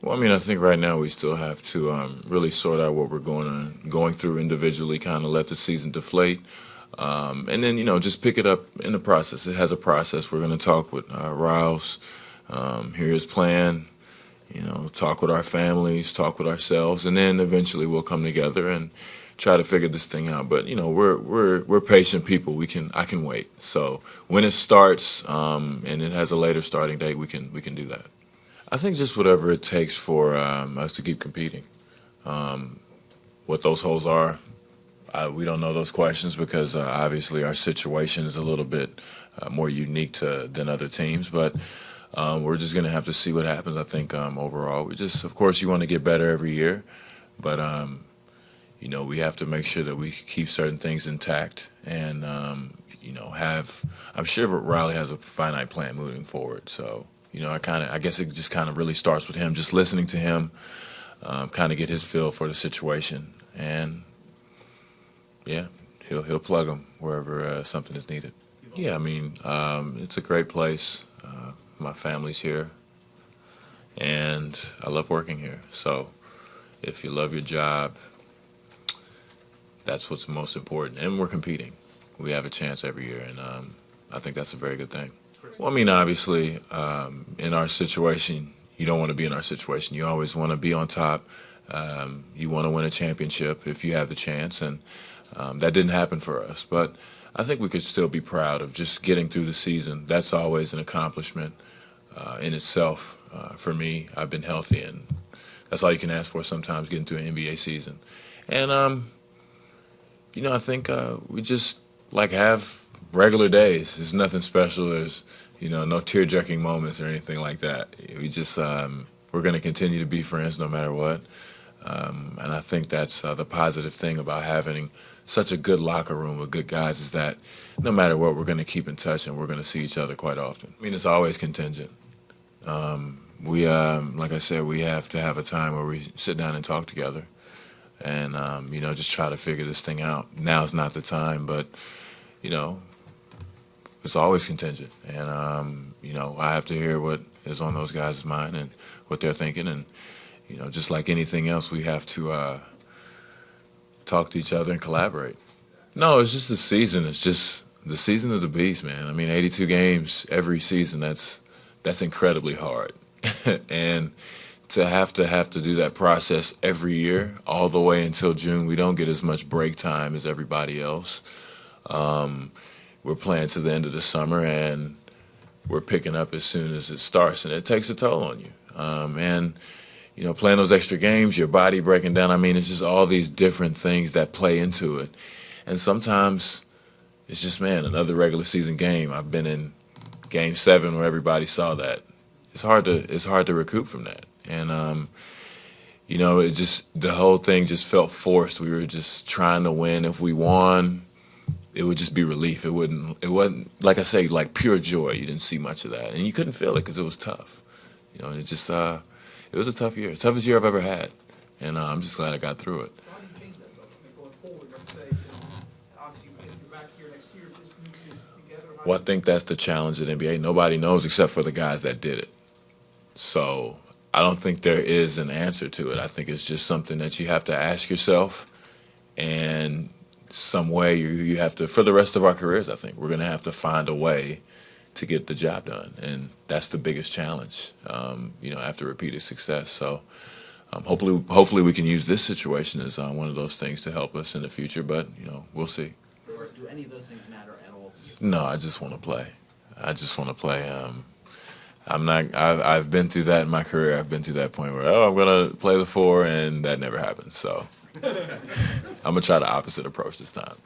Well, I mean, I think right now we still have to really sort out what we're going through individually, kind of let the season deflate, and then just pick it up in the process. It has a process. We're going to talk with Riles, hear his plan, talk with our families, talk with ourselves, and then eventually we'll come together and try to figure this thing out. But we're patient people. I can wait. So when it starts and it has a later starting date, we can do that. I think just whatever it takes for us to keep competing. Um, what those holes are, we don't know those questions because obviously our situation is a little bit more unique than other teams. But we're just going to have to see what happens. I think overall, of course, you want to get better every year, but we have to make sure that we keep certain things intact and have. I'm sure Riley has a finite plan moving forward. So I guess it just kind of really starts with him, just listening to him, kind of get his feel for the situation, and yeah, he'll plug them wherever something is needed. Yeah, I mean, it's a great place. My family's here, and I love working here. So if you love your job, that's what's most important. And we're competing. We have a chance every year, and I think that's a very good thing. Well, I mean, obviously, in our situation, you don't want to be in our situation. You always want to be on top. You want to win a championship if you have the chance, and that didn't happen for us. But I think we could still be proud of just getting through the season. That's always an accomplishment in itself. For me, I've been healthy, and that's all you can ask for sometimes getting through an NBA season. And I think we just have regular days. There's nothing special. There's no tear-jerking moments or anything like that. We just we're going to continue to be friends no matter what. And I think that's the positive thing about having such a good locker room with good guys is that no matter what, we're going to keep in touch and we're going to see each other quite often. I mean, it's always contingent. Like I said, we have to have a time where we sit down and talk together and, just try to figure this thing out. Now's not the time, but, it's always contingent. And, I have to hear what is on those guys' mind and what they're thinking. And, just like anything else, we have to talk to each other and collaborate. No, it's just the season. The season is a beast, man. I mean, 82 games every season, that's incredibly hard. And to do that process every year, all the way until June, we don't get as much break time as everybody else. We're playing to the end of the summer, and we're picking up as soon as it starts, and it takes a toll on you. And playing those extra games, your body breaking down. I mean, it's just all these different things that play into it. And sometimes it's just, man, another regular season game. I've been in Game 7 where everybody saw that. It's hard to recoup from that. And the whole thing just felt forced. We were just trying to win. If we won, it would just be relief. It wasn't like I say, like pure joy. You didn't see much of that, and you couldn't feel it because it was tough. And it was a tough year, toughest year I've ever had, and I'm just glad I got through it. So how do you change that, though, going forward? Let's say, obviously, if you're back here next year, this new year's together. Well, I think that's the challenge at NBA. Nobody knows except for the guys that did it. So I don't think there is an answer to it. I think it's just something that you have to ask yourself, and some way you have to, for the rest of our careers, I think we're going to have to find a way to get the job done, and that's the biggest challenge. After repeated success. So hopefully we can use this situation as one of those things to help us in the future. But we'll see. Do any of those things matter at all to you? No, I just want to play. I just want to play. I'm not. I've been through that in my career. I've been through that point where I'm gonna play the 4, and that never happens. So I'm gonna try the opposite approach this time.